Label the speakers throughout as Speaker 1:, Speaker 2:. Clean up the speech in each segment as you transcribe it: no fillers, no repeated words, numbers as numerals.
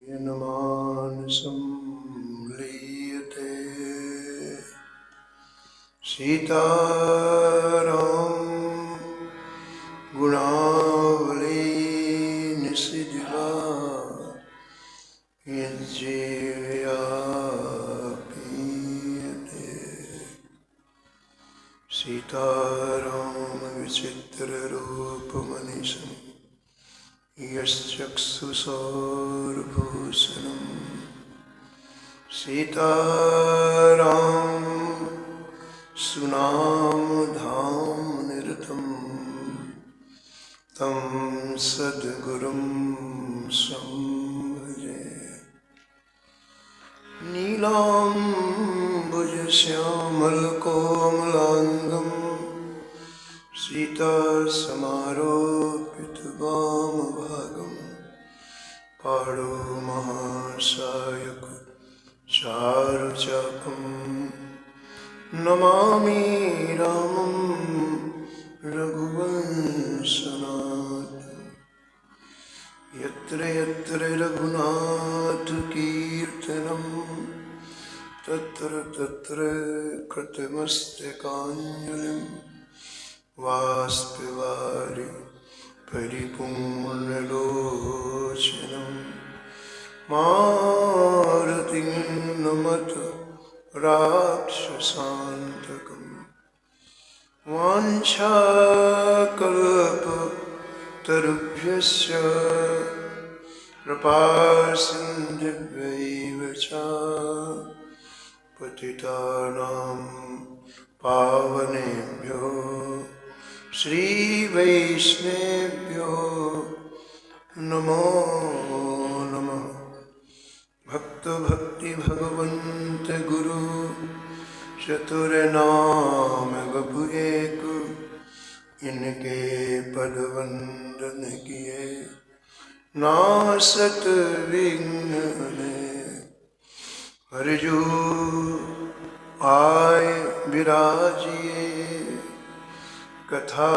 Speaker 1: यन्मानसं लीयते सीताराम गुणावली निसिद्धा यज्जीवया पीयते सीताराम विचित्र रूप मनीषं यश्चक्षुषोर्भूषणं सीताराम सुनाम धाम निरतं तं सद्गुरुं संभजे नीलाम्बुजश्यामलकोमलाङ्गं सीतासमारोपितवामभागं पाणौ महासायक चारुचापं नमामि रामं रघुवंशनाथं यत्र यत्र रघुनाथकीर्तनं तत्र तत्र कृतमस्तकाञ्जलिं वाष्पवारि परिपूर्णलोचनं मारुतिं नमत राक्षसान्तकं वाञ्छाकल्पतरुभ्यश्च कृपासिन्धुभ्यैव च पतितानां पावनेभ्यो श्रीवैष्णवेभ्यो नमो नमः। भक्त भक्ति भगवंत गुरु चतुरनाम गपु एक, इनके पद वंदन किए नासत विघ्न हरिजू आय विराजिए कथा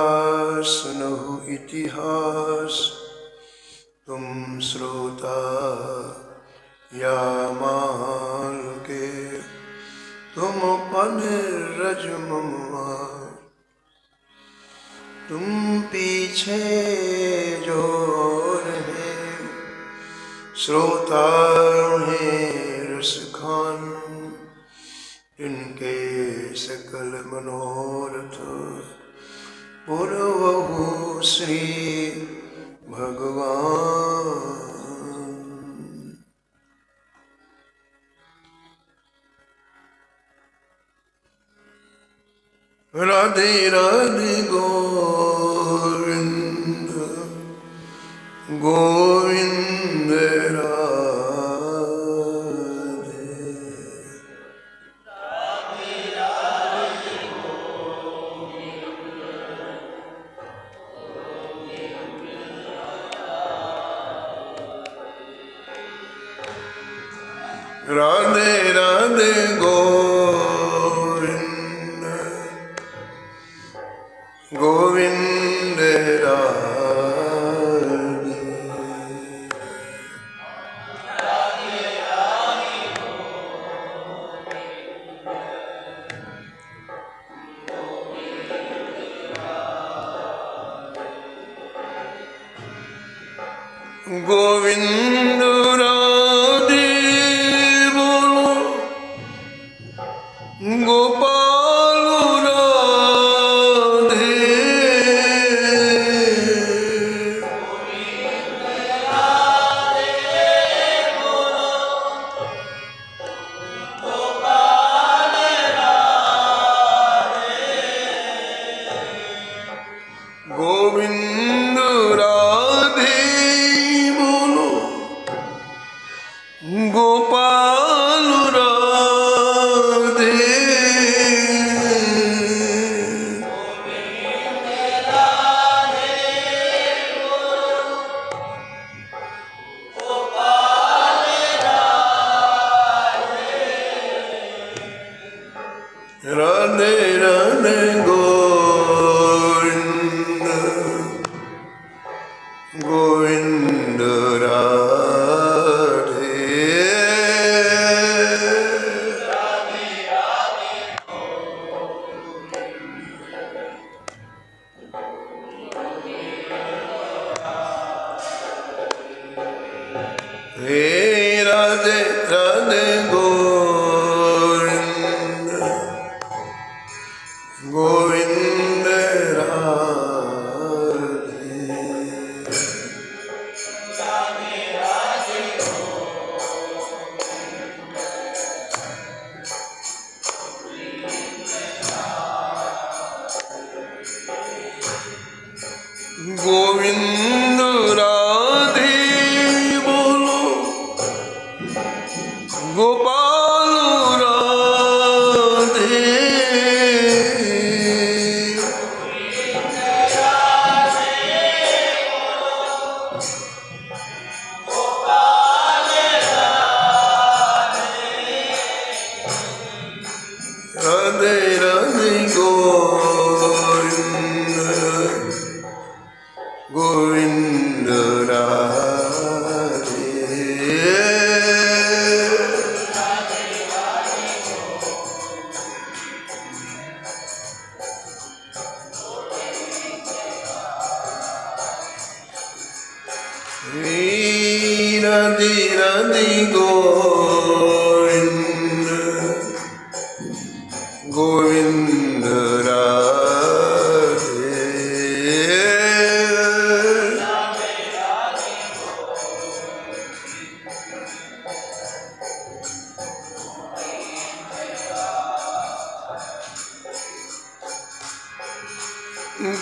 Speaker 1: सुनहु इतिहास तुम श्रोता या माल के तुम पन रज ममुआ तुम पीछे जो रहे श्रोता हैं रस खान इनके सकल मनोरथ पुरवहु श्री भगवान। राधे राधे गोविंद गोविंद राधे राधे राधे गोविंद राधे राधे गोविंद राधे गोविंद राधे बोलो गोपाल गोविंद राधे बोलो गोपाल राधे राधे राधे गोविंद गोविंद राधे हे राधे राधे गोविंद गोविंद राधे। गोविंद राधे बोलो गोपाल राधे। राधे राधे गोविंद गोविंद राधे। राधे राधे गोविंद गोविंद राधे।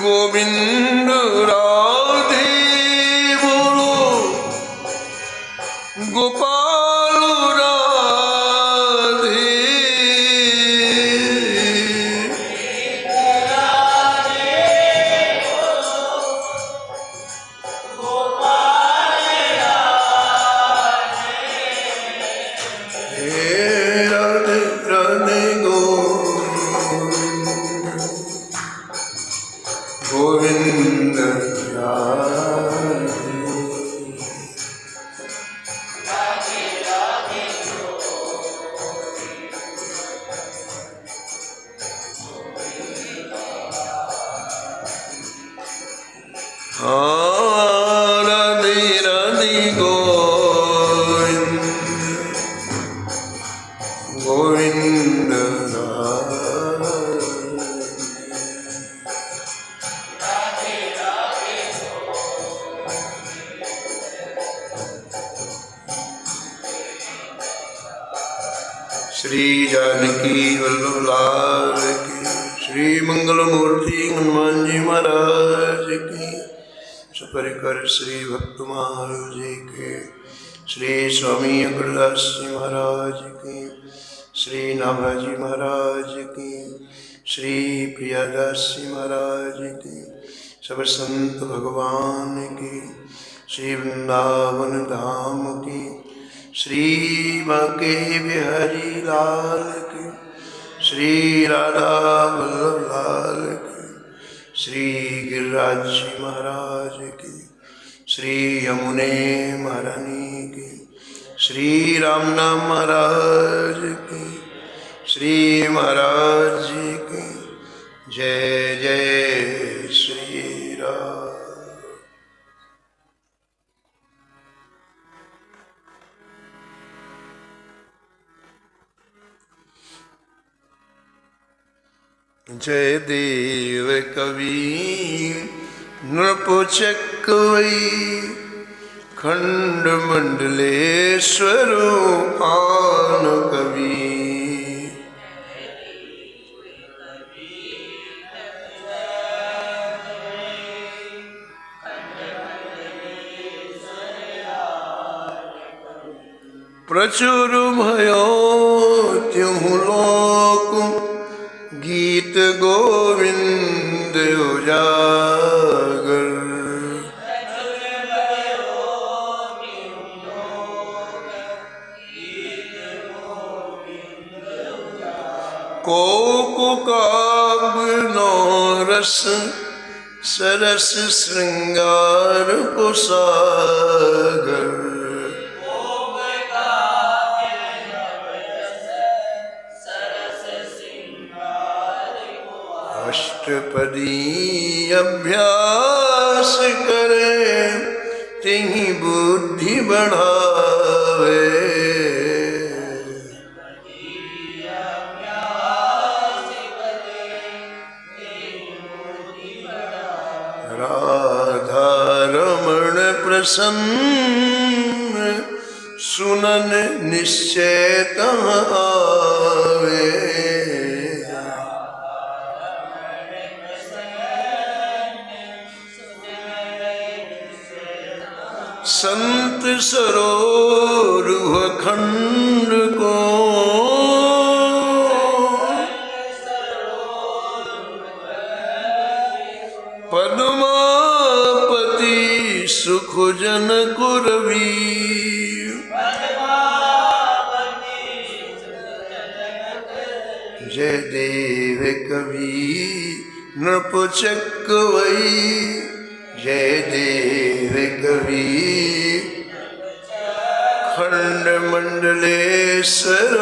Speaker 1: गोविंद राधे बोलो गोपाल राधे। हे राधे राधे गोविंद राधे। राधे राधे गोविंद गोविंद राधे। श्री जानकी वल्लभ लाल की, श्री मंगल मूर्ति हनुमान जी महाराज की, सपरिकर श्री भक्तमाल जी के, श्री स्वामी अग्रदास जी महाराज की, श्री नाभाजी महाराज की, श्री प्रियादास जी महाराज की, सब संत भगवान की, श्री वृंदावन धाम की, श्री बांके बिहारी लाल की, श्री राधा वल्लभ लाल की, श्री गिरिराज जी महाराज की, श्री यमुने महारानी की, श्री रामनाम महाराज की, श्री महाराज जी की जय जय श्री राम। जय देव कवि नृपचक्वै खंड मंडलेश्वर आन कवि। प्रचुर भयो त्यों लोक गीत गोविंद उजागर। को काव्य नो रस सरस श्रृंगार को सागर। अष्टपदी अभ्यास करे तिहि बुद्धि बढ़ाए। राधा रमण प्रसन्न सुनन निश्चय तहाँ आवे। संत सरोरुह खंड को पद्मापति सुख जनक रवि। जय देव कवि नृप चक्रवई। जय देव कवि खंड मंडलेश्वर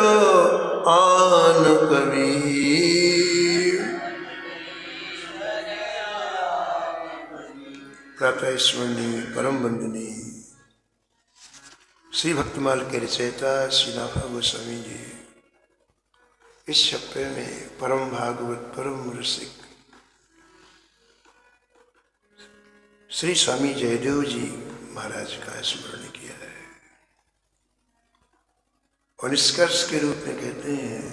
Speaker 1: आन कवि। प्रातः स्मरणीय परम वंदनीय श्री भक्तमाल के रचयिता श्री नाभा गोस्वामी जी इस छप्पे में परम भागवत परम रसिक श्री स्वामी जयदेव जी महाराज का स्मरण किया है और निष्कर्ष के रूप में कहते हैं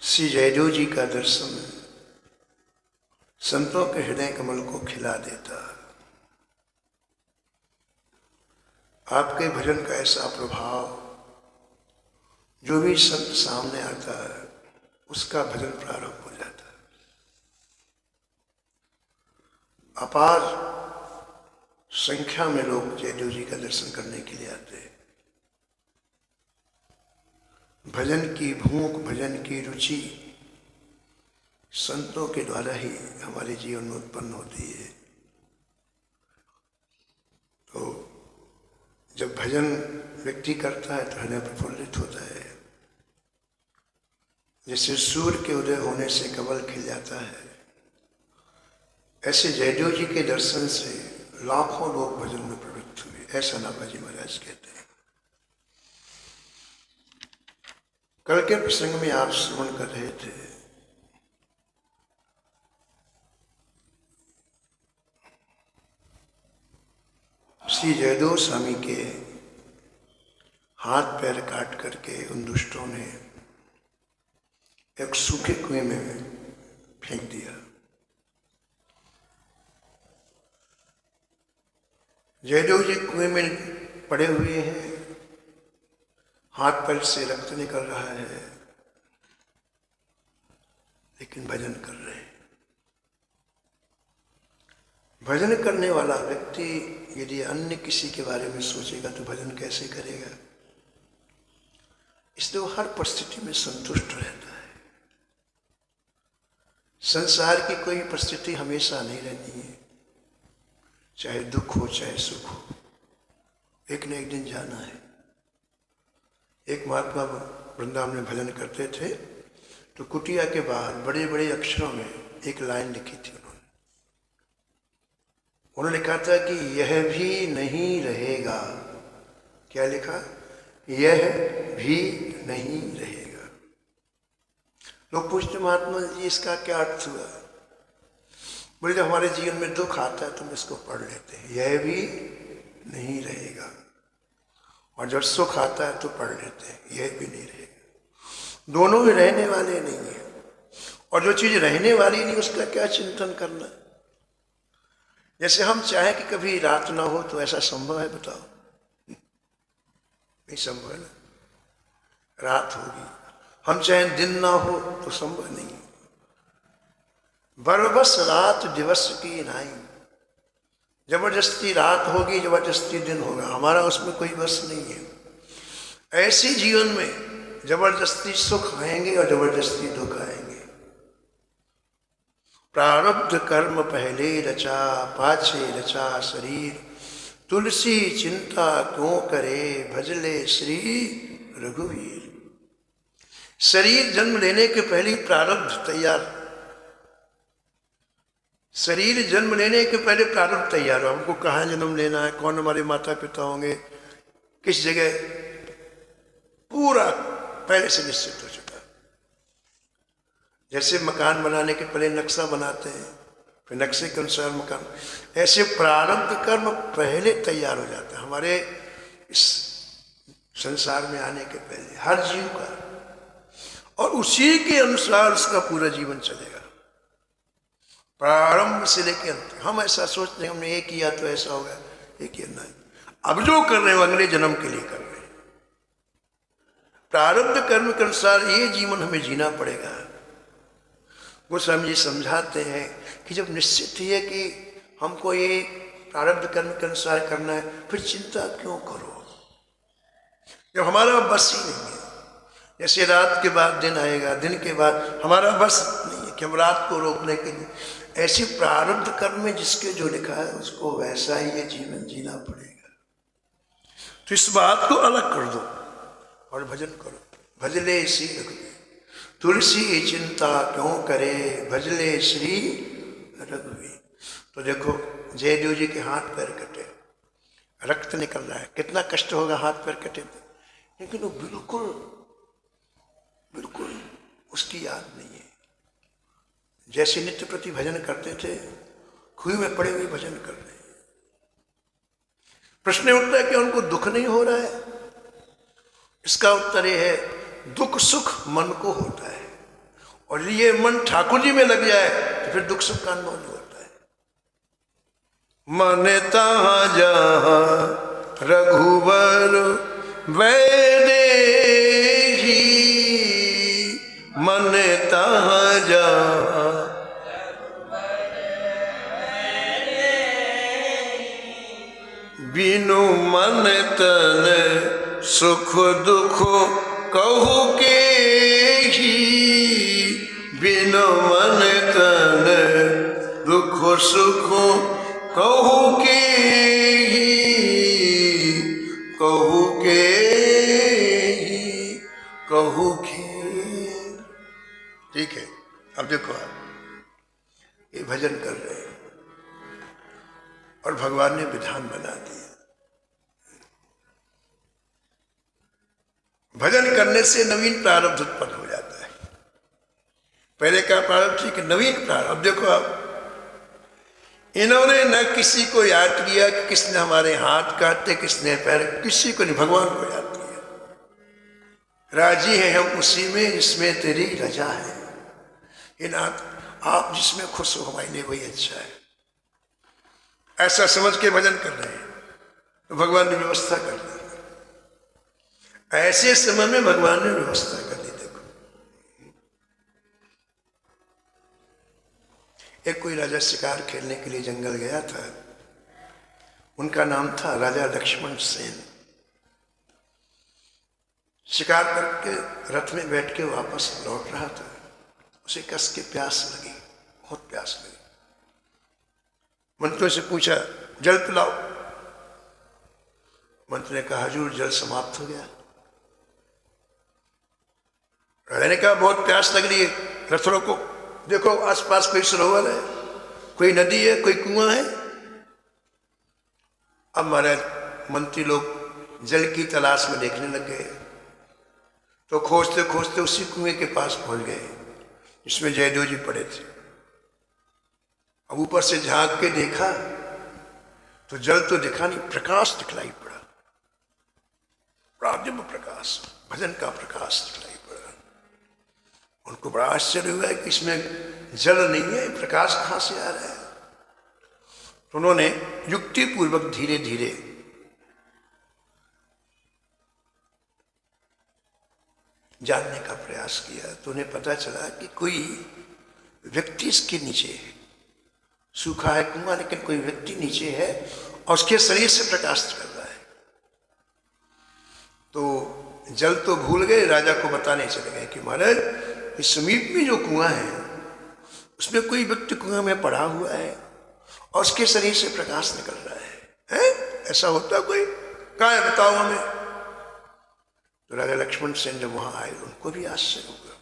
Speaker 1: श्री जयदेव जी का दर्शन संतों के हृदय कमल को खिला देता। आपके भजन का ऐसा प्रभाव जो भी संत सामने आता है उसका भजन प्रारंभ हो जाता है। अपार संख्या में लोग जयदेव जी का दर्शन करने के लिए आते हैं। भजन की भूख भजन की रुचि संतों के द्वारा ही हमारे जीवन में उत्पन्न होती है। तो जब भजन व्यक्ति करता है तो हृदय प्रफुल्लित होता है। जैसे सूर्य के उदय होने से कमल खिल जाता है, ऐसे जयदेव जी के दर्शन से लाखों लोग भजन में प्रवृत्त हुए, ऐसा नाभा जी महाराज कहते हैं। कल के प्रसंग में आप श्रवण कर रहे थे श्री जयदेव स्वामी के हाथ पैर काट करके उन दुष्टों ने एक सूखे कुएं में फेंक दिया। जयदेव जी कुएं में पड़े हुए हैं, हाथ पैर से रक्त निकल रहा है, लेकिन भजन कर रहे हैं। भजन करने वाला व्यक्ति यदि अन्य किसी के बारे में सोचेगा तो भजन कैसे करेगा? इसलिए वो हर परिस्थिति में संतुष्ट रहता है। संसार की कोई परिस्थिति हमेशा नहीं रहती है, चाहे दुख हो चाहे सुख हो, एक न एक दिन जाना है। एक महात्मा वृंदावन में भजन करते थे तो कुटिया के बाहर बड़े बड़े अक्षरों में एक लाइन लिखी थी। उन्होंने कहा था कि यह भी नहीं रहेगा। क्या लिखा? यह भी नहीं रहेगा। लोग पूछते महात्मा जी इसका क्या अर्थ हुआ? बोले जब हमारे जीवन में दुख आता है तो हम इसको पढ़ लेते हैं, यह भी नहीं रहेगा, और जब सुख आता है तो पढ़ लेते हैं, यह भी नहीं रहेगा। दोनों ही रहने वाले नहीं है, और जो चीज रहने वाली नहीं उसका क्या चिंतन करना। जैसे हम चाहें कि कभी रात ना हो तो ऐसा संभव है? बताओ, नहीं संभव है ना। रात होगी, हम चाहें दिन ना हो तो संभव नहीं। बरबस रात दिवस की नाई, जबरदस्ती रात होगी जबरदस्ती दिन होगा, हमारा उसमें कोई बस नहीं है। ऐसे जीवन में जबरदस्ती सुख आएंगे और जबरदस्ती दुख आएंगे। प्रारब्ध कर्म पहले रचा पाछे रचा शरीर, तुलसी चिंता क्यों करे भजले श्री रघुवीर। शरीर जन्म लेने के पहले प्रारब्ध तैयार, शरीर जन्म लेने के पहले प्रारब्ध तैयार हो, हमको कहाँ जन्म लेना है, कौन हमारे माता पिता होंगे, किस जगह, पूरा पहले से निश्चित हो चुका। जैसे मकान बनाने के पहले नक्शा बनाते हैं, फिर नक्शे के अनुसार मकान, ऐसे प्रारब्ध कर्म पहले तैयार हो जाता है हमारे इस संसार में आने के पहले, हर जीव का, और उसी के अनुसार उसका पूरा जीवन चलेगा, प्रारंभ से लेकर अंत। हम ऐसा सोचते हैं हमने ये किया तो ऐसा होगा, ये किया नहीं, अब जो कर रहे हैं वो अगले जन्म के लिए कर रहे हैं। प्रारब्ध कर्म के अनुसार ये जीवन हमें जीना पड़ेगा। गोस्वामी जी समझाते हैं कि जब निश्चित ही है कि हमको ये प्रारब्ध कर्म के अनुसार करना है, फिर चिंता क्यों करो जब हमारा बस ही नहीं है। जैसे रात के बाद दिन आएगा, दिन के बाद हमारा बस नहीं है कि हम रात को रोकने के लिए, ऐसे प्रारब्ध कर्म में जिसके जो लिखा है उसको वैसा ही ये जीवन जीना पड़ेगा। तो इस बात को अलग कर दो और भजन करो। भजले श्री रघुवीर तुलसी चिंता क्यों करे, भजले श्री रघुवीर। तो देखो जयदेव जी के हाथ पैर कटे, रक्त निकल रहा है, कितना कष्ट होगा हाथ पैर कटे, लेकिन वो बिल्कुल बिल्कुल उसकी याद नहीं है। जैसे नित्य प्रति भजन करते थे, खुई में पड़े हुए भजन कर रहे हैं। प्रश्न उठता है कि उनको दुख नहीं हो रहा है। इसका उत्तर यह है, दुख सुख मन को होता है, और ये मन ठाकुर जी में लग जाए तो फिर दुख सुख का अनुभव नहीं होता है। मन तहाँ जहाँ रघुवर वैदेही, मन तहाँ जहाँ बिनु मन तन सुख दुख कहु के ही, बिनु मन तन दुख सुख कहु के ही, कहु के ही, कहु के। ठीक है, अब देखो आप ये भजन कर रहे हैं और भगवान ने विधान बना दिया। भजन करने से नवीन प्रारब्ध उत्पन्न हो जाता है। पहले का प्रारब्ध ठीक है, नवीन प्रारब्ध। देखो आप, इन्होंने न किसी को याद किया कि किसने हमारे हाथ काटे, किसने पैर, किसी को नहीं, भगवान को याद किया। राजी हैं हम उसी में जिसमें तेरी रजा है। ये नाथ, आप जिसमें खुश हो हमारे लिए वही अच्छा है, ऐसा समझ के भजन कर रहे हैं। तो भगवान ने व्यवस्था कर दी। ऐसे समय में भगवान ने व्यवस्था कर दी। देखो, एक कोई राजा शिकार खेलने के लिए जंगल गया था। उनका नाम था राजा लक्ष्मण सेन। शिकार करके रथ में बैठ के वापस लौट रहा था। उसे कस के प्यास लगी, बहुत प्यास लगी। मंत्रियों से पूछा, जल पिलाओ। मंत्री ने कहा, हजूर जल समाप्त हो गया। राजा ने कहा, बहुत प्यास लग रही है, रथ रोको, देखो आसपास कोई सरोवर है, कोई नदी है, कोई कुआं है। अब महाराज मंत्री लोग जल की तलाश में देखने लग गए। तो खोजते खोजते उसी कुएं के पास पहुंच गए जिसमें जयदेव जी पड़े थे। अब ऊपर से झांक के देखा तो जल तो दिखा नहीं, प्रकाश दिखलाई पड़ा, प्रादिव्य प्रकाश, भजन का प्रकाश दिखलाई पड़ा। उनको बड़ा आश्चर्य हुआ कि इसमें जल नहीं है, प्रकाश कहां से आ रहा है। तो उन्होंने युक्ति पूर्वक धीरे धीरे जानने का प्रयास किया। तो उन्हें पता चला कि कोई व्यक्ति इसके नीचे है। सूखा है कुआं, लेकिन कोई व्यक्ति नीचे है और उसके शरीर से प्रकाश कर रहा है। तो जल तो भूल गए, राजा को बताने चले गए कि महाराज इस समीप में जो कुआं है उसमें कोई व्यक्ति कुआं में पड़ा हुआ है और उसके शरीर से प्रकाश निकल रहा है? ऐसा होता कोई? कहाँ है, बताओ हमें। तो राजा लक्ष्मण सेन जब वहां आए उनको भी आश्चर्य हुआ।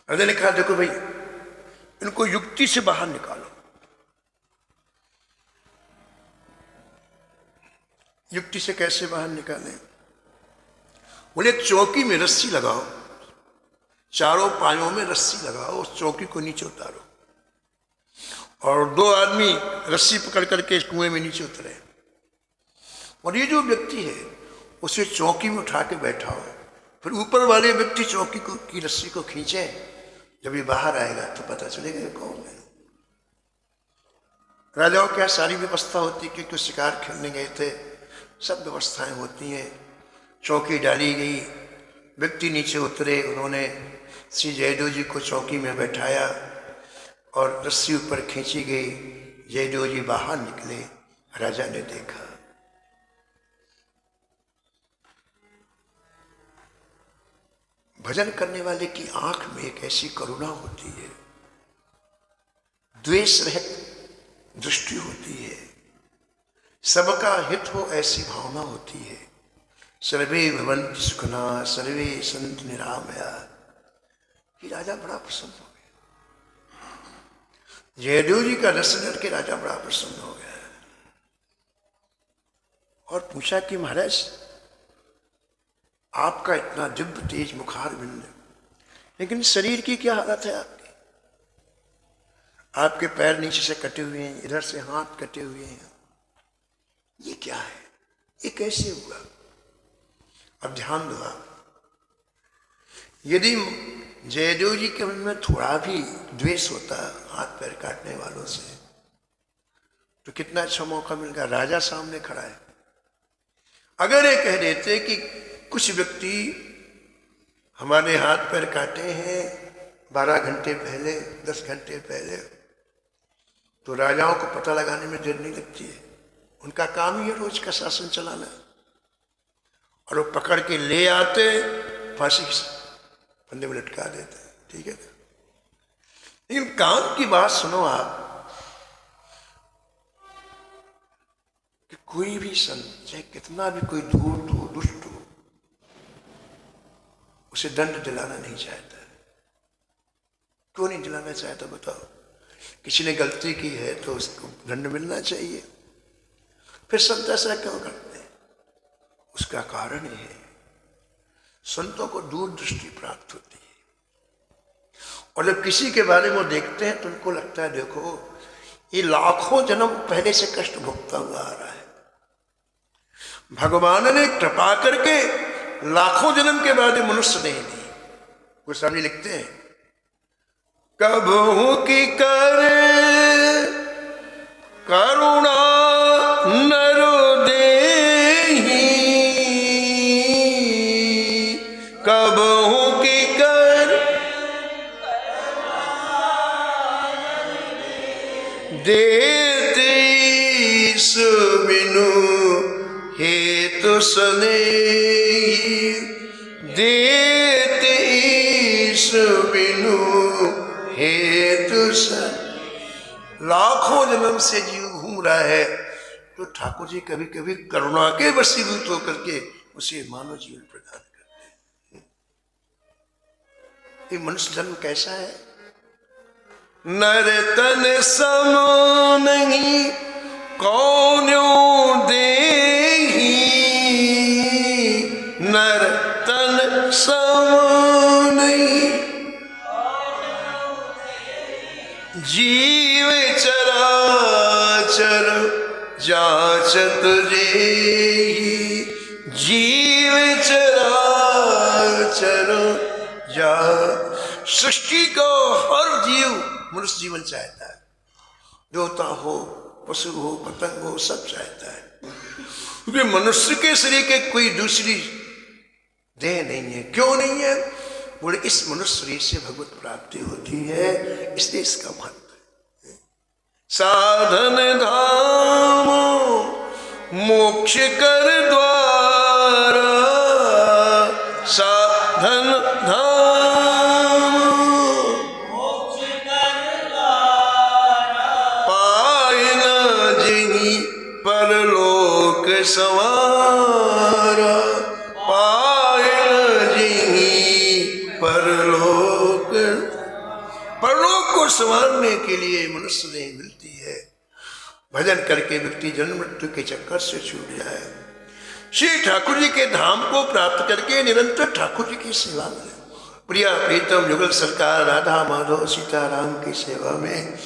Speaker 1: राजा ने कहा, देखो भाई, इनको युक्ति से बाहर निकालो। युक्ति से कैसे बाहर निकालें? बोले चौकी में रस्सी लगाओ, चारों पायों में रस्सी लगाओ, उस चौकी को नीचे उतारो और 2 आदमी रस्सी पकड़ करके इस कुएं में नीचे उतरे और ये जो व्यक्ति है उसे चौकी में उठा के बैठाओ, फिर ऊपर वाले व्यक्ति चौकी को की रस्सी को खींचे। जब ये बाहर आएगा तो पता चलेगा ये कौन है। राजाओं क्या सारी व्यवस्था होती, क्योंकि शिकार खेलने गए थे, सब व्यवस्थाएं होती हैं। चौकी डाली गई, व्यक्ति नीचे उतरे, उन्होंने श्री जयदेव जी को चौकी में बैठाया और रस्सी ऊपर खींची गई। जयदेव जी बाहर निकले, राजा ने देखा। भजन करने वाले की आंख में एक ऐसी करुणा होती है, द्वेष रहित दृष्टि होती है, सबका हित हो ऐसी भावना होती है। सर्वे भवन्ति सुखिनः सर्वे सन्तु निरामया। कि राजा बड़ा प्रसन्न हो गया, जयदेव जी का दर्शन करके राजा बड़ा प्रसन्न हो गया और पूछा कि महाराज आपका इतना दिव्य तेज मुखार बिंद, लेकिन शरीर की क्या हालत है आपकी? आपके पैर नीचे से कटे हुए हैं, इधर से हाथ कटे हुए हैं, ये क्या है? ये कैसे हुआ? अब ध्यान दो आप, यदि जयदेव जी के मन में थोड़ा भी द्वेष होता हाथ पैर काटने वालों से, तो कितना अच्छा मौका मिल गया, राजा सामने खड़ा है। अगर ये कह देते कि कुछ व्यक्ति हमारे हाथ पैर काटे हैं 12 घंटे पहले, 10 घंटे पहले, तो राजाओं को पता लगाने में देर नहीं लगती है। उनका काम ही है रोज का शासन चलाना, और वो पकड़ के ले आते, फांसी के फंदे में लटका देते, ठीक है ना? लेकिन काम की बात सुनो आप, कि कोई भी संत चाहे कितना भी कोई धूर्त हो, दुष्ट हो, उसे दंड दिलाना नहीं चाहता। क्यों नहीं दिलाना चाहता बताओ? किसी ने गलती की है तो उसको दंड मिलना चाहिए, फिर संत ऐसा क्यों करते हैं? उसका कारण ये है, संतों को दूरदृष्टि प्राप्त होती है, और जब किसी के बारे में देखते हैं तो उनको लगता है देखो ये लाखों जन्म पहले से कष्ट भुगता हुआ आ रहा है, भगवान ने कृपा करके लाखों जन्म के बाद मनुष्य नहीं दी। वो स्वामी लिखते हैं, कबहू की करे करुणा नरो देहि, कबहू की कर देते सुबिनु हेतु सनेहि, देते सुबिनु हेतु सन। लाखों जन्म से जीव घूम रहा है, तो ठाकुर जी कभी कभी करुणा के वशीभूत होकर के उसे मानव जीवन प्रदान करते हैं। ये मनुष्य जन्म कैसा है? नर तन सम नहीं कौन्यों देहि, नर तन सम नहीं जीव चराचर जाचत जेहि, जीव चराचर जा। सृष्टि को हर जीव मनुष्य जीवन चाहता है, देवता हो, पशु हो, पतंग हो, सब चाहता है, क्योंकि मनुष्य के शरीर के कोई दूसरी देह नहीं है। क्यों नहीं है? बोले इस मनुष्य शरीर से भगवत प्राप्ति होती है, इसलिए इसका महत्व है। साधन धाम मोक्ष कर द्वारा, साधन धाम मोक्ष कर द्वारा, पाए न जिहि परलोक संवारा, पाए न जिहि परलोक। परलोक को संवारने के लिए मनुष्य देह मिलती है। भजन करके व्यक्ति जन्म मृत्यु के चक्कर से छूट जाए, श्री ठाकुर जी के धाम को प्राप्त करके निरंतर ठाकुर जी की सेवा में, प्रिया प्रीतम युगल सरकार राधा माधव सीताराम की सेवा में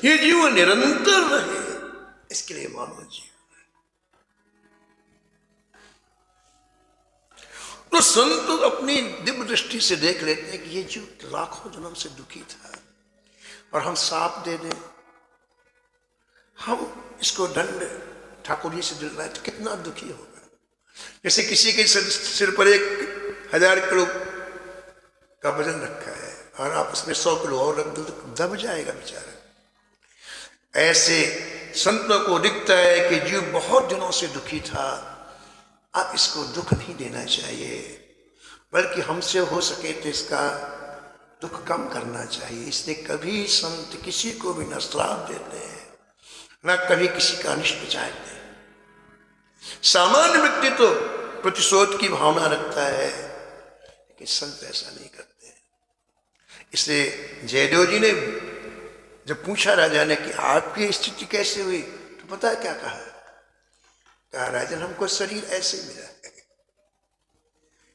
Speaker 1: ये जीव निरंतर रहे, इसके लिए मानव जीव। तो संत अपनी दिव्य दृष्टि से देख लेते हैं कि ये जीव लाखों जन्म से दुखी था, और हम साफ दे दें, हम इसको दंड ठाकुर जी से दिलवाए तो कितना दुखी होगा। जैसे किसी के सिर पर 1000 किलो का वजन रखा है और आप उसमें 100 किलो और रख दो तो दब जाएगा बेचारा। ऐसे संतों को दिखता है कि जीव बहुत दिनों से दुखी था, आप इसको दुख नहीं देना चाहिए, बल्कि हमसे हो सके तो इसका दुख कम करना चाहिए। इसलिए कभी संत किसी को भी न श्राप देते हैं, न कभी किसी का अनिष्ट चाहते हैं। सामान्य व्यक्ति तो प्रतिशोध की भावना रखता है, लेकिन संत ऐसा नहीं करते। इसलिए जयदेव जी ने जब पूछा राजा ने कि आपकी स्थिति कैसे हुई, तो पता है क्या कहा? कहा राजन हमको शरीर ऐसे मिला है,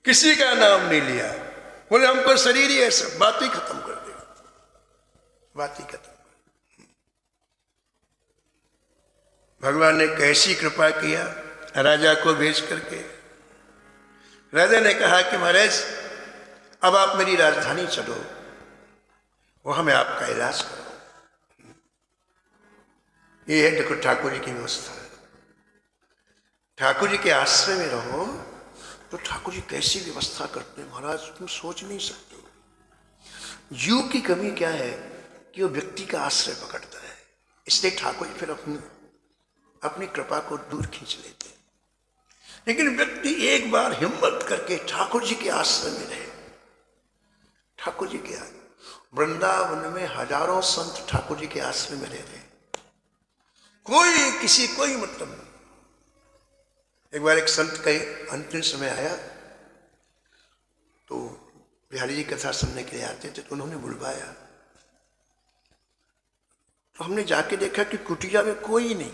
Speaker 1: किसी का नाम नहीं लिया, बोले हमको शरीर ही ऐसा, बात ही खत्म कर देगा, बात ही खत्म। भगवान ने कैसी कृपा किया राजा को भेज करके। राजा ने कहा कि महाराज अब आप मेरी राजधानी चलो, वहां मैं आपका इलाज करूं। ये है देखो ठाकुर जी की व्यवस्था। ठाकुर जी के आश्रय में रहो तो ठाकुर जी कैसी व्यवस्था करते हैं महाराज, तुम सोच नहीं सकते हो। जीव की कमी क्या है कि वो व्यक्ति का आश्रय पकड़ता है, इसलिए ठाकुर जी फिर अपनी कृपा को दूर खींच लेते हैं। लेकिन व्यक्ति एक बार हिम्मत करके ठाकुर जी के आश्रय में रहे, ठाकुर जी के वृंदावन में हजारों संत ठाकुर जी के आश्रय में रह रहे, कोई मतलब नहीं। एक बार एक संत का अंतिम समय आया तो बिहारी जी कथा सुनने के लिए आते थे, तो उन्होंने बुलवाया। तो हमने जाके देखा कि कुटिया में कोई नहीं,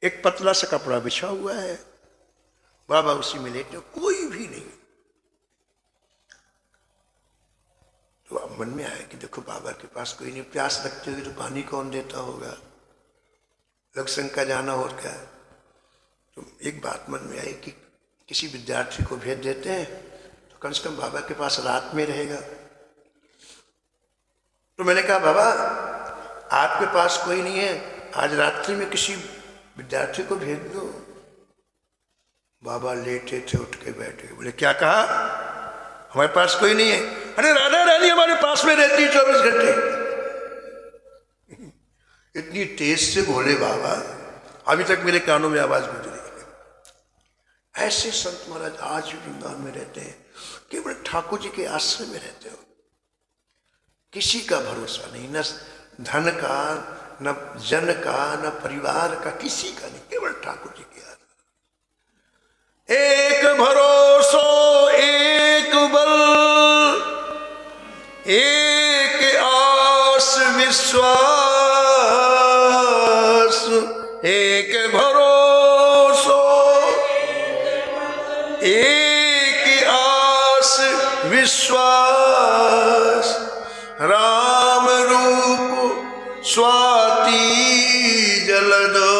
Speaker 1: एक पतला सा कपड़ा बिछा हुआ है, बाबा उसी में लेटे, कोई भी नहीं। तो अब मन में आया कि देखो बाबा के पास कोई नहीं, प्यास लगती होगी तो पानी कौन देता होगा, लग शंका जाना और क्या। तो एक बात मन में आई कि किसी विद्यार्थी को भेज देते हैं तो कम से कम बाबा के पास रात में रहेगा। तो मैंने कहा बाबा आपके पास कोई नहीं है, आज रात्रि में किसी विद्यार्थी को भेज दो। बाबा लेटे थे, उठ के बैठे, बोले क्या कहा? हमारे पास कोई नहीं है? अरे राधा रानी हमारे पास में रहती है 24 घंटे। इतनी तेज से बोले बाबा, अभी तक मेरे कानों में आवाज गूंज रही है। ऐसे संत महाराज आज भी वृंदावन में रहते हैं, केवल ठाकुर जी के आश्रय में रहते हो, किसी का भरोसा नहीं, न धन का, न जन का, न परिवार का, किसी का नहीं, केवल ठाकुर जी के आश्रय। एक भरोसो एक बल, एक आस विश्वास, एक भरोसो एक आस विश्वास, राम रूप स्वाति जलदो,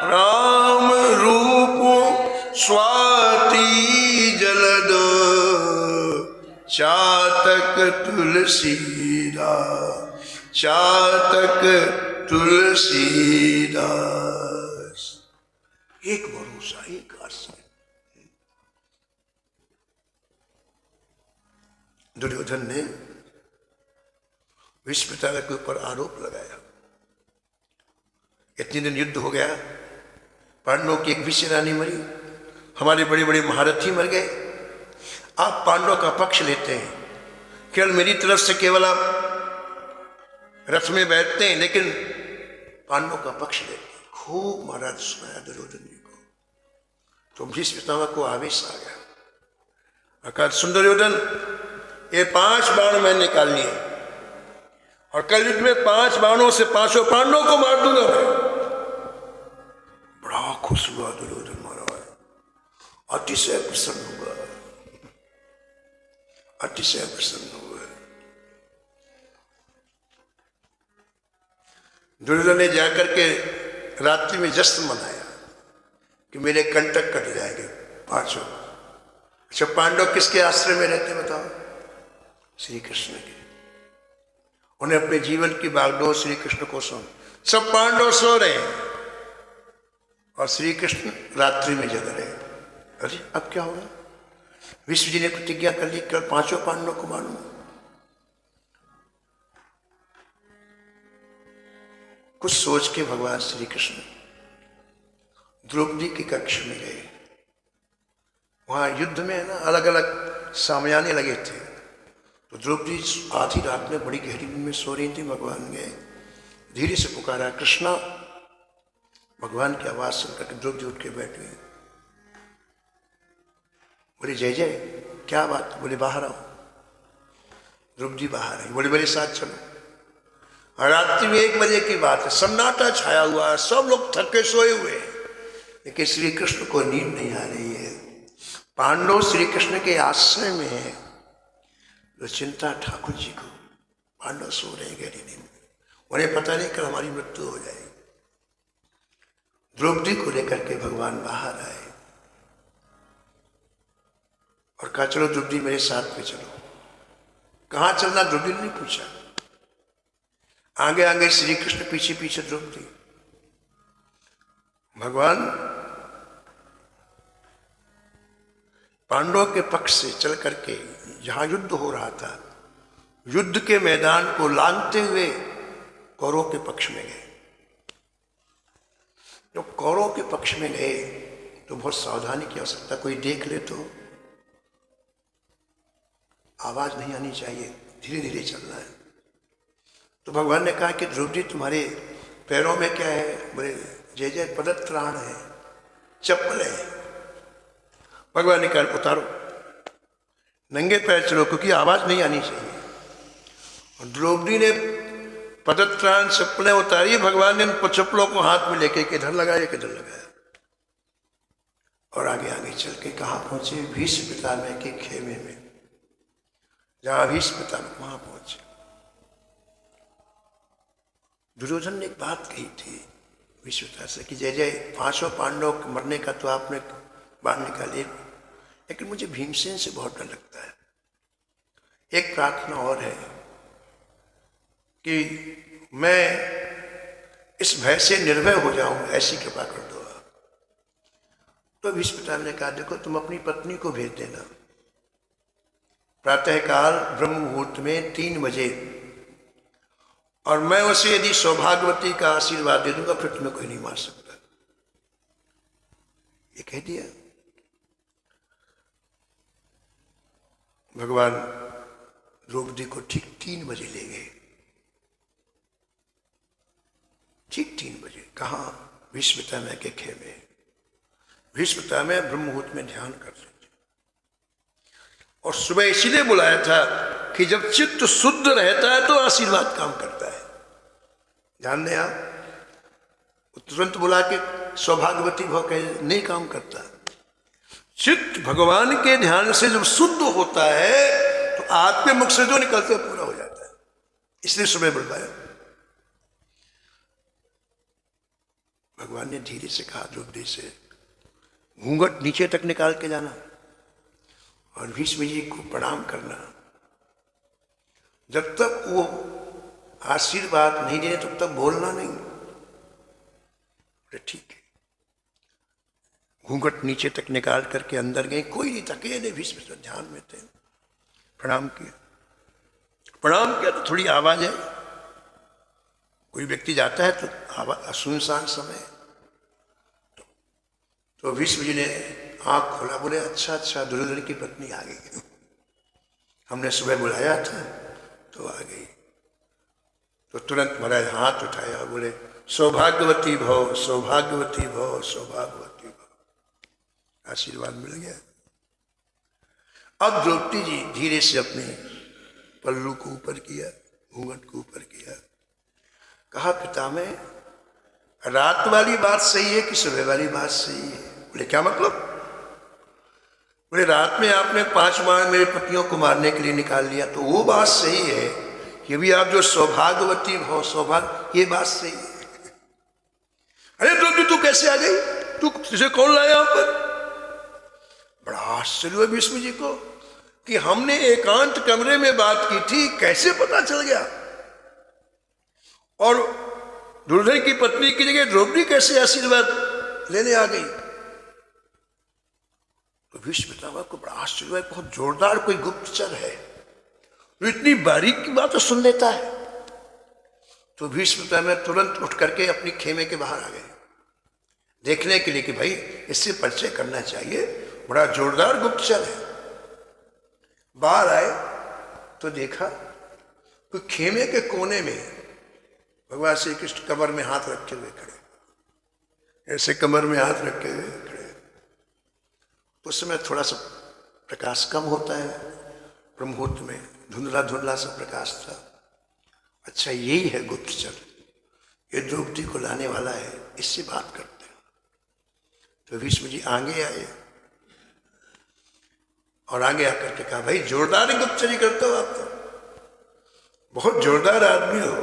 Speaker 1: राम रूप स्वाति जलदो, चातक तुलसीदास, चातक तुलसीदास। एक भरोसा, एक आश्रय। दुर्योधन ने भीष्म पितामह के ऊपर आरोप लगाया, इतने दिन युद्ध हो गया, पांडवों की एक भी सेना नहीं मरी, हमारे बड़े बड़े महारथी मर गए, आप पांडवों का पक्ष लेते हैं, केवल मेरी तरफ से केवल आप रथ में बैठते हैं, लेकिन पांडवों का पक्ष लेते हैं। खूब महाराज सुनाया दुर्योधन जी को। तो भीष्म पितामह को आवेश आ गया, कहा सुन दुर्योधन, ये 5 बाण मैं निकाल लिए और कल युद्ध में 5 बाणों से 5 पांडवों को मार दूंगा मैं। बड़ा बड़ा खुश हुआ दुर्योधन महाराज, अतिशय प्रसन्न हुआ, अतिशय प्रसन्न हुआ। दुर्योधन ने जाकर के रात्रि में जश्न मनाया कि मेरे कंटक कट जाएंगे पांचों। अच्छा, पांडव किसके आश्रय में रहते बताओ? श्री कृष्ण के। उन्हें अपने जीवन की बागडोर श्री कृष्ण को सौंप। सब पांडव सो रहे हैं और श्री कृष्ण रात्रि में जग रहे हैं। अरे अब क्या होगा? विश्व जी ने प्रतिज्ञा कर ली कल पांचों पांडवों को मारूंगा। कुछ सोच के भगवान श्री कृष्ण द्रौपदी के कक्ष में गए। वहां युद्ध में है ना, अलग अलग सामयाने लगे थे। तो द्रौपदी आधी रात में बड़ी गहरी नींद में सो रही थी। भगवान गए, धीरे से पुकारा कृष्णा। भगवान की आवाज सुनकर के द्रौपदी उठ के बैठ गई। बोले जय जय, क्या बात? बोले बाहर आओ। द्रौपदी बाहर आई। बोले मेरे साथ चलो। और रात्रि में 1 बजे की बात है, सन्नाटा छाया हुआ है, सब लोग थके सोए हुए हैं, लेकिन श्री कृष्ण को नींद नहीं आ रही है। पांडव श्री कृष्ण के आश्रय में है। तो चिंता ठाकुर जी को, पांडव सो रहे हैं गहरी नींद में, उन्हें पता नहीं कल हमारी मृत्यु हो जाएगी। द्रौपदी को लेकर के भगवान बाहर आए और कहा चलो द्रौपदी मेरे साथ में चलो। कहाँ चलना द्रौपदी ने नहीं पूछा। आगे आगे श्री कृष्ण, पीछे पीछे द्रौपदी। भगवान पांडवों के पक्ष से चल करके जहां युद्ध हो रहा था, युद्ध के मैदान को लांघते हुए कौरवों के पक्ष में गए। जब कौरवों के पक्ष में गए तो बहुत सावधानी की आवश्यकता। कोई देख ले तो आवाज नहीं आनी चाहिए, धीरे धीरे चलना है। तो भगवान ने कहा कि द्रौपदी तुम्हारे पैरों में क्या है? बोले जय जय पदत्राण है, चप्पल है। भगवान ने कहा उतारो, नंगे पैर चलो, क्योंकि आवाज नहीं आनी चाहिए। और द्रौपदी ने पदत्राण चप्पलें उतारी। भगवान ने उन चप्पलों को हाथ में लेके किधर लगाया किधर लगाया, और आगे आगे चल के कहाँ पहुंचे? भीष्म पितामह के खेमे में। जहां भीष्म पितामह, वहां पहुंचे। दुर्योधन ने एक बात कही थी विश्वता से कि जय जय पांचों पांडवों के मरने का तो आपने बाण निकाले, लेकिन मुझे भीमसेन से बहुत डर लगता है। एक प्रार्थना और है कि मैं इस भय से निर्भय हो जाऊं, ऐसी कृपा कर दो। तो भीष्म पितामह ने कहा देखो तुम अपनी पत्नी को भेज देना, प्रातःकाल ब्रह्म मुहूर्त में 3 बजे, और मैं उसे यदि सौभाग्यवती का आशीर्वाद दे दूंगा फिर तुम्हें कोई नहीं मार सकता। ये कह दिया। भगवान द्रौपदी को ठीक 3 बजे ले गए। ठीक 3 बजे। कहाँ? भीष्म पितामह के खेमे। भीष्म पितामह ब्रह्म मुहूर्त में ध्यान कर रहे थे। और सुबह इसीलिए बुलाया था कि जब चित्त शुद्ध रहता है तो आशीर्वाद काम करता है। ध्यान दें आप, तुरंत बुला के सौभाग्यवती भव कहे नहीं काम करता। चित्त भगवान के ध्यान से जब शुद्ध होता है तो आपके मुख से जो निकलते है पूरा हो जाता है। इसलिए सुबह बुलवाया। भगवान ने धीरे से कहा द्रौपदी से घूंघट नीचे तक निकाल के जाना और भीष्म जी को प्रणाम करना। जब तक वो आशीर्वाद नहीं देने तब तक बोलना नहीं। ठीक है। घूंघट नीचे तक निकाल करके अंदर गए। कोई नहीं थके, नहीं भीष्म ध्यान में थे। प्रणाम किया। प्रणाम किया तो थोड़ी आवाज है। कोई व्यक्ति जाता है तो आवाज, सुनसान समय तो भीष्म जी ने आंख खोला। बोले अच्छा अच्छा दुर्योधन की पत्नी आ गई। हमने सुबह बुलाया था तो आ गई। तो तुरंत महाराज हाथ उठाया, बोले सौभाग्यवती भव, सौभाग्यवती भव, सौभाग्यवती भव। आशीर्वाद मिल गया। अब द्रौपदी जी धीरे से अपने पल्लू को ऊपर किया, घूंघट को ऊपर किया। कहा पितामह रात वाली बात सही है कि सुबह वाली बात सही है? बोले क्या मतलब? बोले रात में आपने 5 बार मेरे पतियों को मारने के लिए निकाल लिया, तो वो बात सही है कि भी आप जो सौभाग्यवती हो, सौभाग्य, ये बात सही है। अरे तू कैसे आ गई? तुझे कौन लाया यहाँ पर? बड़ा आश्चर्य हुआ भीष्म जी को कि हमने एकांत कमरे में बात की थी, कैसे पता चल गया? और दुर्योधन की पत्नी की जगह द्रौपदी कैसे आशीर्वाद लेने आ गई? तो भीष्म पितामह को बड़ा आश्चर्य हुआ, बहुत जोरदार कोई गुप्तचर है, तो इतनी बारीक की बात तो सुन लेता है। तो भीष्म पितामह तुरंत उठ करके अपनी खेमे के बाहर आ गए देखने के लिए कि भाई इससे परिचय करना चाहिए, बड़ा जोरदार गुप्तचर है। बाहर आए तो देखा तो खेमे के कोने में भगवान श्री कृष्ण कमर में हाथ रखे हुए खड़े, ऐसे कमर में हाथ रखे हुए खड़े। उस समय थोड़ा सा प्रकाश कम होता है, ब्रह्ममुहूर्त में धुंधला धुंधला सा प्रकाश था। अच्छा यही है गुप्तचर, ये द्रौपदी को लाने वाला है, इससे बात करते हैं। तो भीष्म जी आगे आए और आगे आकर के कहा, भाई जोरदार गुप्तचरी करते हो आप, तो बहुत जोरदार आदमी हो।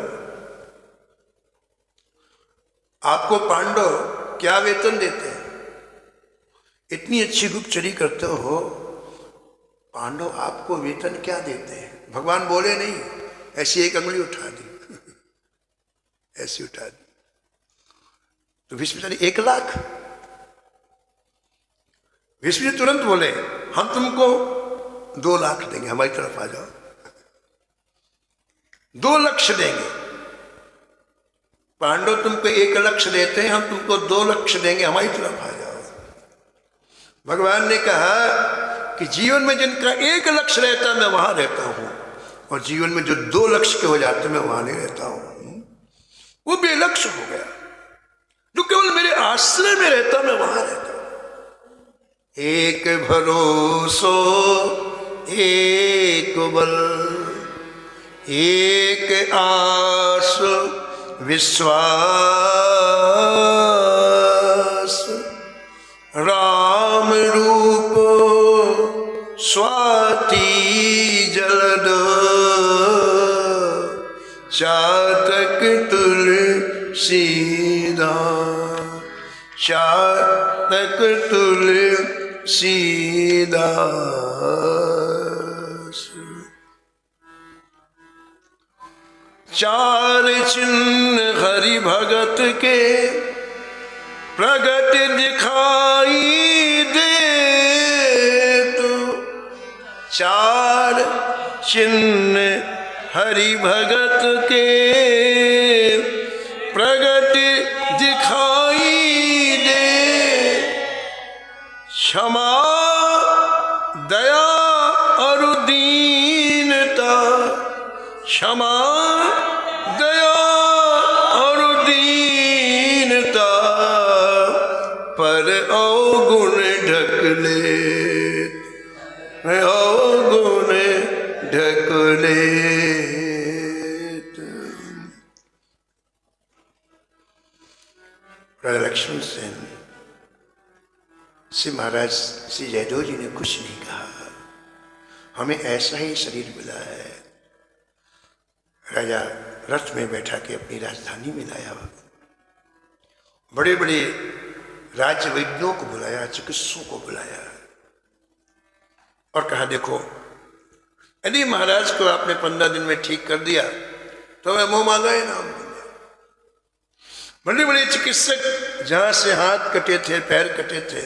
Speaker 1: आपको पांडव क्या वेतन देते हैं? इतनी अच्छी गुप्तचरी करते हो, पांडव आपको वेतन क्या देते हैं? भगवान बोले नहीं, ऐसी एक अंगुली उठा दी ऐसी उठा दी। तो भीष्म जी 1 लाख। भीष्म जी तुरंत बोले, हम तुमको 2 लाख देंगे, हमारी तरफ आ जाओ। 2 लक्ष्य देंगे। पांडव तुमको 1 लक्ष्य देते हैं, हम तुमको 2 लक्ष्य देंगे, हमारी तरफ आ जाओ। भगवान ने कहा कि जीवन में जिनका 1 लक्ष्य रहता है मैं वहां रहता हूं, और जीवन में जो 2 लक्ष्य के हो जाते मैं वहां नहीं रहता हूं। वो बेलक्ष्य हो गया। जो केवल मेरे आश्रय में रहता मैं वहां रहता हूं। एक भरोसो एक बल, एक आस विश्वास, राम रूप स्वाति जलद, चातक तुलसीदास, चातक तुलसीदास। चार चिन्ह हरि भगत के प्रगट दिखाई दे, तो 4 चिन्ह हरि भगत के प्रगट दिखाई दे, क्षमा दया और दीनता, क्षमा दया और दीनता, पर अवगुण ढक ले, अवगुण ढक ले। राजा लक्ष्मण सेन से महाराज श्री जयदेव जी ने कुछ नहीं कहा, हमें ऐसा ही शरीर मिला है। राजा रथ में बैठा के अपनी राजधानी में लाया, बड़े बड़े राज्य वैद्यों को बुलाया, चिकित्सकों को बुलाया और कहा देखो यदि महाराज को आपने 15 दिन में ठीक कर दिया तो मैं मुंह मांगा इनाम दूंगा। बड़े बड़े चिकित्सक जहां से हाथ कटे थे, पैर कटे थे,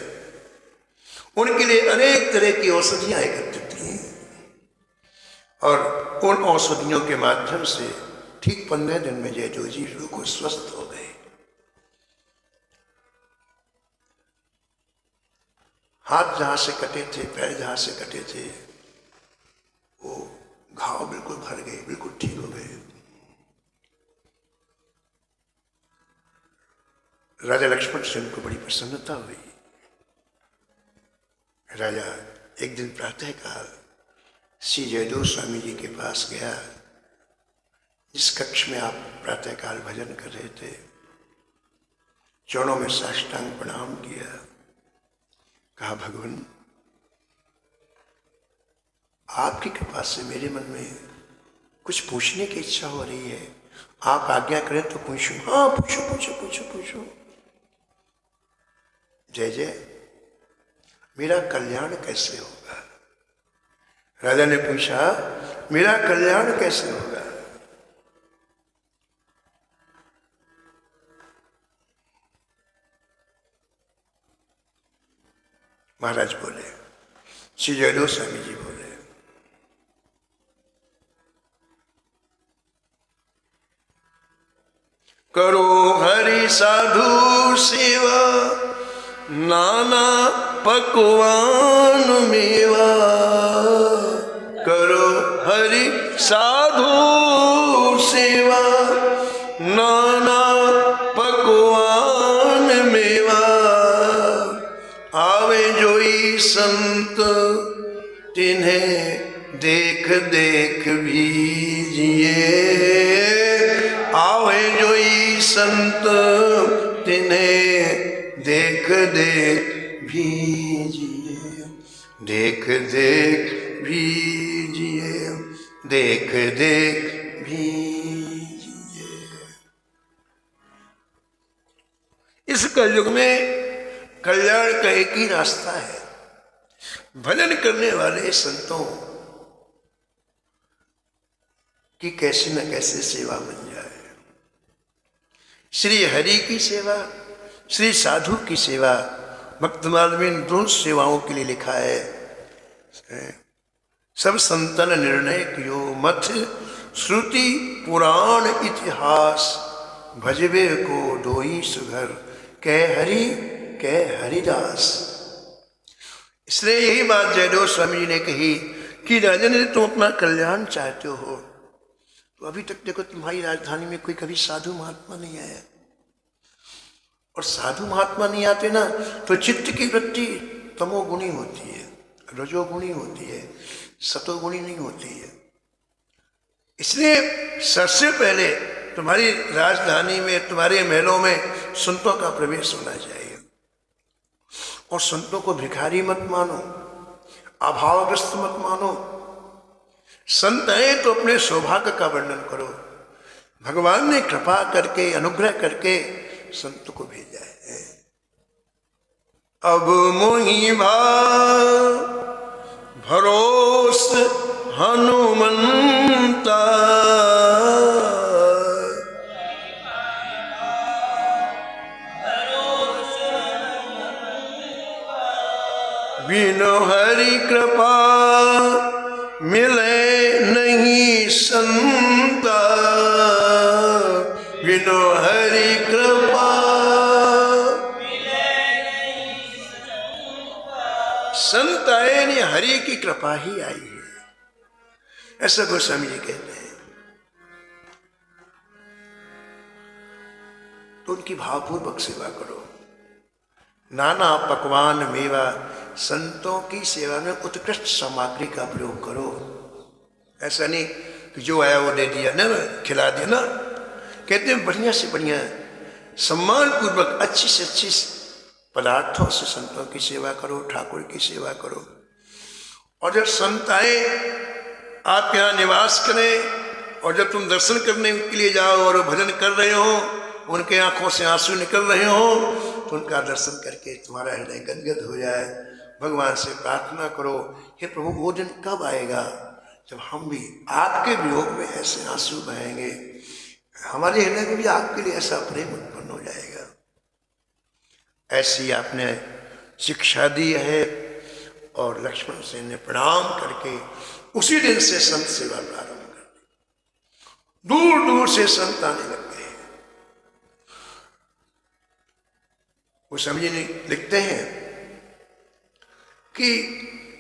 Speaker 1: उनके लिए अनेक तरह की औषधियां एकत्रित की और उन औषधियों के माध्यम से ठीक 15 दिन में जयदेव जी बिल्कुल स्वस्थ हो गए। हाथ जहां से कटे थे, पैर जहां से कटे थे, वो घाव बिल्कुल भर गए, बिल्कुल ठीक हो गए। राजा लक्ष्मण सेन को बड़ी प्रसन्नता हुई। राजा एक दिन प्रातःकाल श्री जयदेव स्वामी जी के पास गया, जिस कक्ष में आप प्रातःकाल भजन कर रहे थे। चरणों में साष्टांग प्रणाम किया, कहा भगवान आपकी कृपा से मेरे मन में कुछ पूछने की इच्छा हो रही है, आप आज्ञा करें तो पूछूं। हाँ पूछो पूछो पूछो पूछो। जय जय, मेरा कल्याण कैसे होगा? राजा ने पूछा मेरा कल्याण कैसे होगा? महाराज बोले, श्री जयदेव स्वामी जी बोले, करो हरि साधु सेवा, नाना पकवान मेवा। करो हरि साधु सेवा, नाना पकवान मेवा। आवे जोई संत तिन्हें देख देख भीजिए। आवे जोई संत तिन्हें देख देख भीजिए। देख देख भीजिए, देख देख भीजिए। इस कलयुग में कल्याण का एक ही रास्ता है, भजन करने वाले संतों की कैसे न कैसे सेवा बन जाए। श्री हरि की सेवा, श्री साधु की सेवा, भक्तमाल में इन दोनों सेवाओं के लिए लिखा है, सब संतन निर्णय कियो मथ श्रुति पुराण इतिहास। भजबे को दोई सुघर कह हरि कह हरिदास। इसलिए यही बात जयदेव स्वामी जी ने कही कि राजन यदि तुम अपना कल्याण चाहते हो तो अभी तक देखो तुम्हारी राजधानी में कोई कभी साधु महात्मा नहीं आया, और साधु महात्मा नहीं आते ना तो चित्त की वृत्ति तमोगुणी होती है, रजोगुणी होती है, सतोगुणी नहीं होती है। इसलिए सबसे पहले तुम्हारी राजधानी में, तुम्हारे महलों में संतों का प्रवेश होना चाहिए। और संतों को भिखारी मत मानो, अभावग्रस्त मत मानो। संत है तो अपने सौभाग्य का वर्णन करो। भगवान ने कृपा करके, अनुग्रह करके संत को भेजा है। अब मोहि भरोस हनुमंता, बिनु हरि कृपा मिले नहीं संता। बिनु हरि कृपा संत आए नहीं, हरि की कृपा ही आई है, ऐसा गोस्वामी जी कहते हैं। तो उनकी भावपूर्वक सेवा करो। नाना पकवान मेवा, संतों की सेवा में उत्कृष्ट सामग्री का प्रयोग करो। ऐसा नहीं कि जो आया वो दे दिया ना, खिला दिया ना। कहते हैं बढ़िया से बढ़िया सम्मान पूर्वक अच्छी से अच्छी पदार्थों से संतों की सेवा करो, ठाकुर की सेवा करो। और जब संत आए आप यहाँ निवास करें, और जब तुम दर्शन करने के लिए जाओ और भजन कर रहे हो, उनके आंखों से आंसू निकल रहे हो, तो उनका दर्शन करके तुम्हारा हृदय गदगद हो जाए। भगवान से प्रार्थना करो, हे प्रभु वो दिन कब आएगा जब हम भी आपके वियोग में ऐसे आंसू बहेंगे, हमारे हृदय में भी आपके लिए ऐसा प्रेम उत्पन्न हो जाएगा। ऐसी आपने शिक्षा दी है। और लक्ष्मण सेन ने प्रणाम करके उसी दिन से संत सेवा प्रारंभ कर दी। दूर दूर से संत आने लग गए। वो समझे नहीं, लिखते हैं कि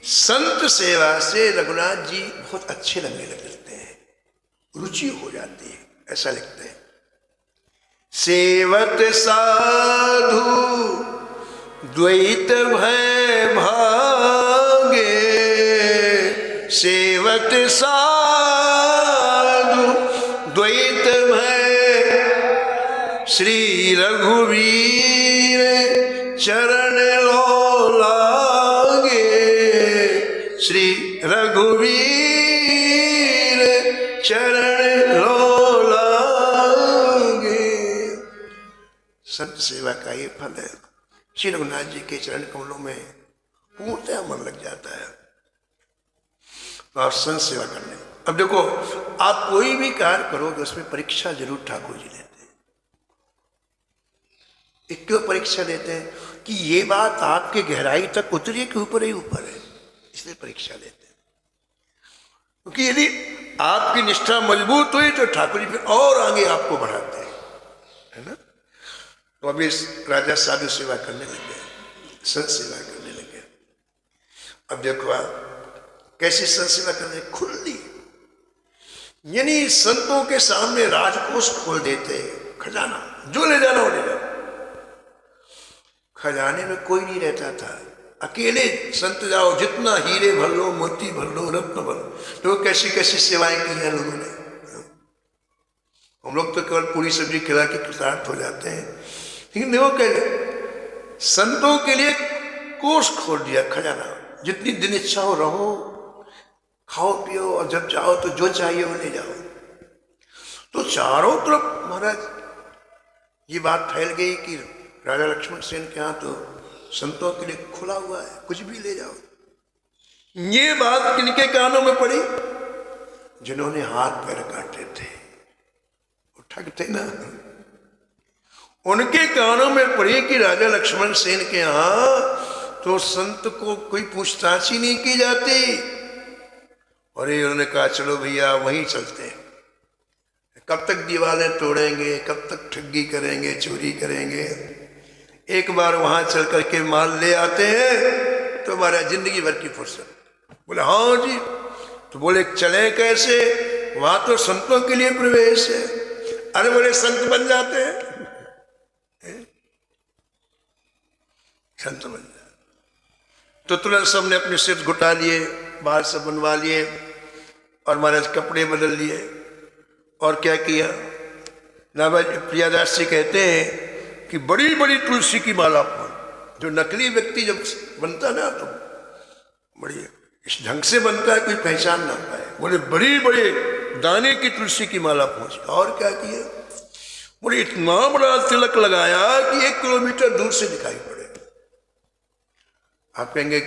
Speaker 1: संत सेवा से रघुनाथ जी बहुत अच्छे लगने लगते हैं, रुचि हो जाती है, ऐसा लिखते हैं। सेवत साधु द्वैत भय भागे, सेवत साधु द्वैत भय श्री रघुवीर लो लागे, श्री रघुवीर चरण लो लागे। संत सेवा का ये फल है। श्री रघुनाथ जी के चरण कमलों में पूर्णतः मन लग जाता है। तो आप संत सेवा करने, अब देखो आप कोई भी कार्य करोगे उसमें परीक्षा जरूर ठाकुर जी लेते हैं। क्यों परीक्षा लेते हैं? कि ये बात आपके गहराई तक उतरी कि ऊपर ही ऊपर है, इसलिए परीक्षा लेते हैं। क्योंकि यदि आपकी निष्ठा मजबूत हुई तो ठाकुर जी फिर और आगे आपको बढ़ाते हैं, है ना। तो अभी राजा साधु सेवा करने लगे, संत सेवा करने लगे। अब देखो आप कैसी संत सेवा करने, खुली, यानी संतों के सामने राजकोष खोल देते, खजाना जो ले जाना हो ले जाओ। खजाने में कोई नहीं रहता था, अकेले संत जाओ, जितना हीरे भर लो, मोती भर लो, रत्न भर लो। तो कैसी कैसी सेवाएं की हैं लोगों ने। हम लोग तो केवल पूरी सब्जी खिला के कृतार्थ हो जाते हैं, लेकिन देखो क्या संतों के लिए कोष खोल दिया, खजाना। जितनी दिन इच्छा हो रहो, खाओ पियो, और जब चाहो तो जो चाहिए वो ले जाओ। तो चारों तरफ महाराज ये बात फैल गई कि राजा लक्ष्मण सेन के यहाँ तो संतों के लिए खुला हुआ है, कुछ भी ले जाओ। ये बात किनके कानों में पड़ी? जिन्होंने हाथ पैर काटे थे, वो ठग थे ना, उनके कानों में पड़ी कि राजा लक्ष्मण सेन के यहाँ तो संत को कोई पूछताछ ही नहीं की जाती। और ये उन्होंने कहा चलो भैया वहीं चलते हैं। कब तक दीवारें तोड़ेंगे, कब तक ठगी करेंगे, चोरी करेंगे। एक बार वहां चल करके माल ले आते हैं तो हमारा जिंदगी भर की फुर्सत। बोले हाँ जी। तो बोले चले कैसे? वहां तो संतों के लिए प्रवेश है। अरे बोले संत बन जाते हैं, संत बन जाते। तो तुरंत सबने अपने सिर घुटा लिए, बाल सब बनवा लिए और महाराज कपड़े बदल लिए। और क्या किया? नाभाई प्रियादास जी कहते हैं कि बड़ी बड़ी तुलसी की माला पहन। जो नकली व्यक्ति जब बनता ना तो बड़ी इस ढंग से बनता है कोई पहचान ना पाए। बोले बड़ी बड़े दाने की तुलसी की माला पहुंची। और क्या किया? बोले इतना बड़ा तिलक लगाया कि 1 किलोमीटर दूर से दिखाई पड़े। आप कहेंगे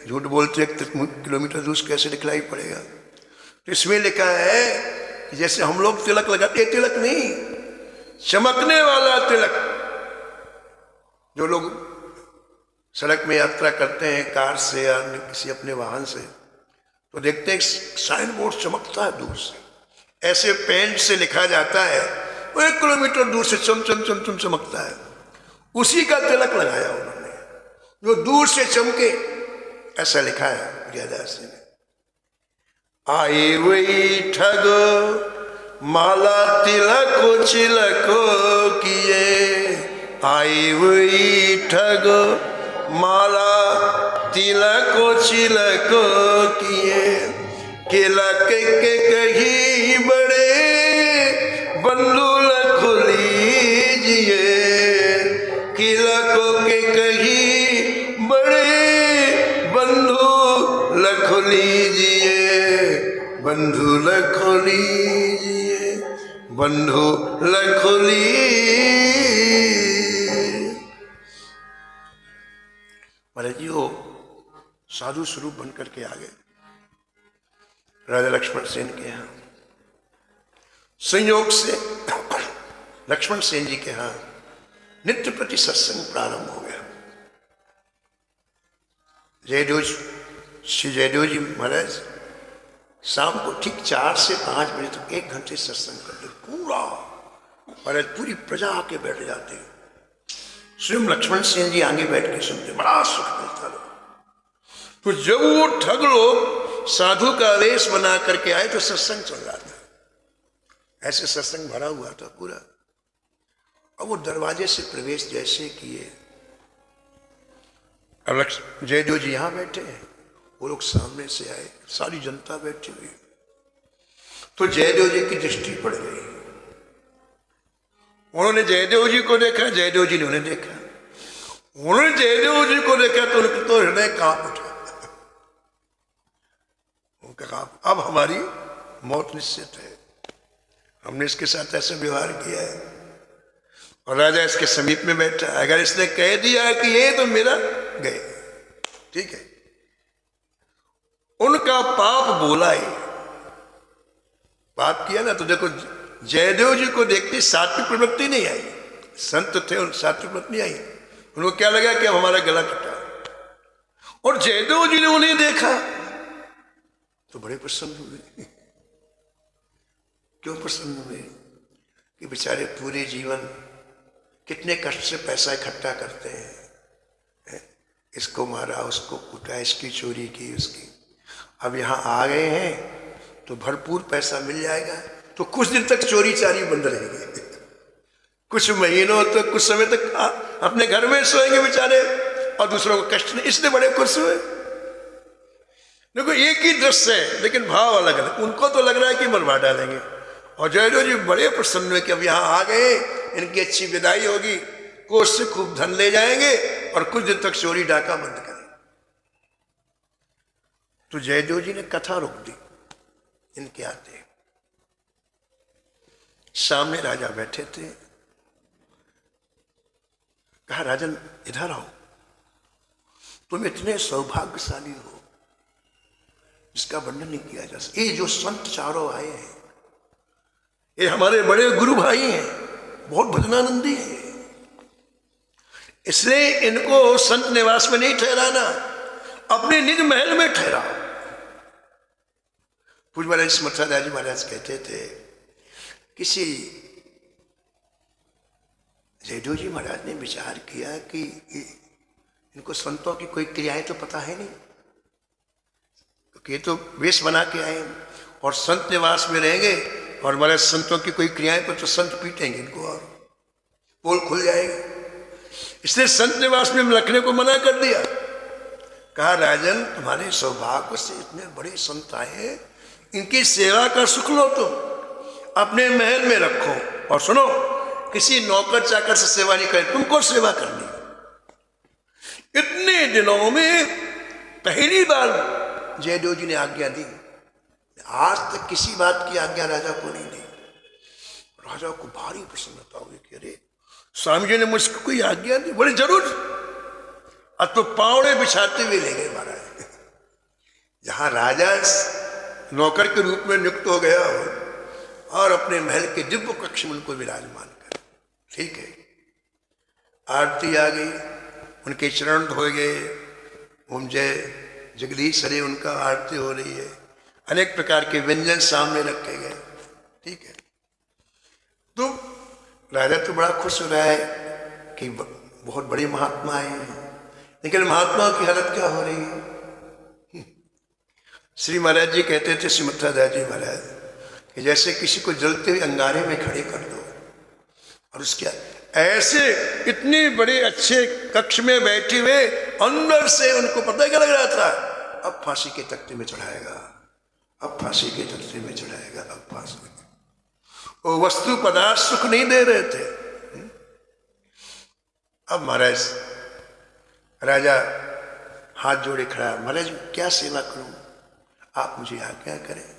Speaker 1: झूठ बोलते 1 किलोमीटर दूर से कैसे दिखलाई पड़ेगा? तो इसमें लिखा है कि जैसे हम लोग तिलक लगाते, तिलक नहीं, चमकने वाला तिलक। जो लोग सड़क में यात्रा करते हैं कार से या किसी अपने वाहन से, तो देखते हैं साइन बोर्ड चमकता है दूर से। ऐसे पेंट से लिखा जाता है, वो 1 किलोमीटर दूर से चम चम चम चम चमकता है। उसी का तिलक लगाया उन्होंने, जो दूर से चमके। ऐसा लिखा है प्रियादास जी ने। आए वही ठग माला तिलक चिलक किए, आई वही ठग माला तिलक चिलक किए। किलक के कही बड़े बंधु लख लीजिए, किलक के कही बड़े बंधु लख लीजिए, बंधु लख लीजिए, बंधु लख लीजिए। महाराज जी वो साधु स्वरूप बनकर के आ गए राजा लक्ष्मण सेन के यहाँ। संयोग से लक्ष्मण सेन जी के यहाँ नित्य प्रति सत्संग प्रारंभ हो गया। जयदेव श्री जयदेव जी महाराज शाम को ठीक 4 से 5 बजे तक 1 घंटे सत्संग करते। पूरा महाराज पूरी प्रजा आके बैठ जाती। स्वयं लक्ष्मण सेन जी आगे बैठ के सुनते, बड़ा सुख मिलता लोग। तो जब वो ठग लोग साधु का वेश बना करके आए तो सत्संग चल रहा था। ऐसे सत्संग भरा हुआ था पूरा। अब वो दरवाजे से प्रवेश जैसे किए, अब जयदेव जी यहां बैठे हैं, वो लोग सामने से आए, सारी जनता बैठी हुई। तो जयदेव जी की दृष्टि पड़ गई। उन्होंने जयदेव जी को देखा, जयदेव जी ने उन्हें देखा। उन्होंने जयदेव जी को देखा तो उनका तो हृदय कांप उठा। उनका कांप, अब हमारी मौत निश्चित है, हमने इसके साथ ऐसा व्यवहार किया है। और राजा इसके समीप में बैठा, अगर इसने कह दिया कि ये तो मेरा गए, ठीक है, उनका पाप बोला ही, पाप किया ना। तो देखो जयदेव जी को देखते सात्विक प्रवृत्ति नहीं आई, संत थे और सात्विक प्रवृत्ति नहीं आई। उनको क्या लगा कि अब हमारा गला कटा। और जयदेव जी ने उन्हें देखा तो बड़े प्रसन्न हुए। क्यों प्रसन्न हुए? कि बेचारे पूरे जीवन कितने कष्ट से पैसा इकट्ठा करते हैं, इसको मारा, उसको कूटा, इसकी चोरी की, उसकी, अब यहाँ आ गए हैं तो भरपूर पैसा मिल जाएगा, तो कुछ दिन तक चोरी चारी बंद रहेगी, कुछ महीनों तक, कुछ समय तक अपने घर में सोएंगे बेचारे और दूसरों को कष्ट नहीं, इसलिए बड़े खुश हुए। देखो एक ही दृश्य है लेकिन भाव अलग अलग। उनको तो लग रहा है कि मरवा डालेंगे, और जयदेव जी बड़े प्रसन्न हुए कि अब यहाँ आ गए, इनकी अच्छी विदाई होगी, कोष से खूब धन ले जाएंगे और कुछ दिन तक चोरी डाका बंद करें। तो जयदेव जी ने कथा रोक दी इनके आते। सामने राजा बैठे थे, कहा राजन इधर आओ, तुम इतने सौभाग्यशाली हो जिसका वर्णन नहीं किया जा सकता। ये जो संत चारों आए हैं ये हमारे बड़े गुरु भाई हैं, बहुत भजनानंदी हैं, इसलिए इनको संत निवास में नहीं ठहराना, अपने निज महल में ठहराओ। पूज्य महाराज समर्थदास जी महाराज कहते थे, किसी जयदेव जी महाराज ने विचार किया कि इनको संतों की कोई क्रियाएं तो पता है नहीं, क्योंकि ये तो वेश बना के आए और संत निवास में रहेंगे, और हमारे संतों की कोई क्रियाएं पर तो संत पीटेंगे इनको और पोल खुल जाएगा। इसलिए संत निवास में रखने को मना कर दिया। कहा राजन तुम्हारे सौभाग्य से इतने बड़े संत आए, इनकी सेवा का सुख लो, तुम अपने महल में रखो, और सुनो किसी नौकर चाकर से सेवा नहीं करे, तुमको सेवा करनी। इतने दिनों में पहली बार जयदेव जी ने आज्ञा दी। आज तक किसी बात की आज्ञा राजा को नहीं दी। राजा को भारी प्रसन्नता हुई कि अरे स्वामी जी ने मुझको कोई आज्ञा दी, बोले जरूर। अब तो पावड़े बिछाते हुए ले गए महाराज। जहां राजा नौकर के रूप में नियुक्त हो गया हो और अपने महल के दिव्य कक्ष में उनको विराजमान कर, ठीक है। आरती आ गई, उनके चरण धोए गए, ओम जय जगदीश हरे उनका आरती हो रही है, अनेक प्रकार के व्यंजन सामने रखे गए, ठीक है। तो राजा तो बड़ा खुश हो रहा है कि बहुत बड़े महात्मा आए हैं, लेकिन महात्मा की हालत क्या हो रही है। श्री महाराज जी कहते थे, श्रीमद्दास जी महाराज, कि जैसे किसी को जलते हुए अंगारे में खड़े कर दो और उसके ऐसे इतने बड़े अच्छे कक्ष में बैठे हुए अंदर से उनको पता क्या लग रहा था, अब फांसी के तख्ते में चढ़ाएगा, अब फांसी के तख्ते में चढ़ाएगा, अब फांसी में। वो वस्तु पदार्थ सुख नहीं दे रहे थे। अब महाराज राजा हाथ जोड़े खड़ा, महाराज क्या सेवा करूं, आप मुझे आज्ञा करें।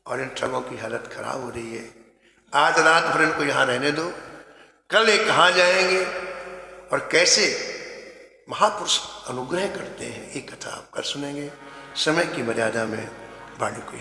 Speaker 1: और इन ठगों की हालत खराब हो रही है, आज रात भर इनको यहाँ रहने दो, कल ये कहाँ जाएंगे और कैसे महापुरुष अनुग्रह करते हैं, ये कथा आप कर सुनेंगे। समय की मर्यादा में वाणी को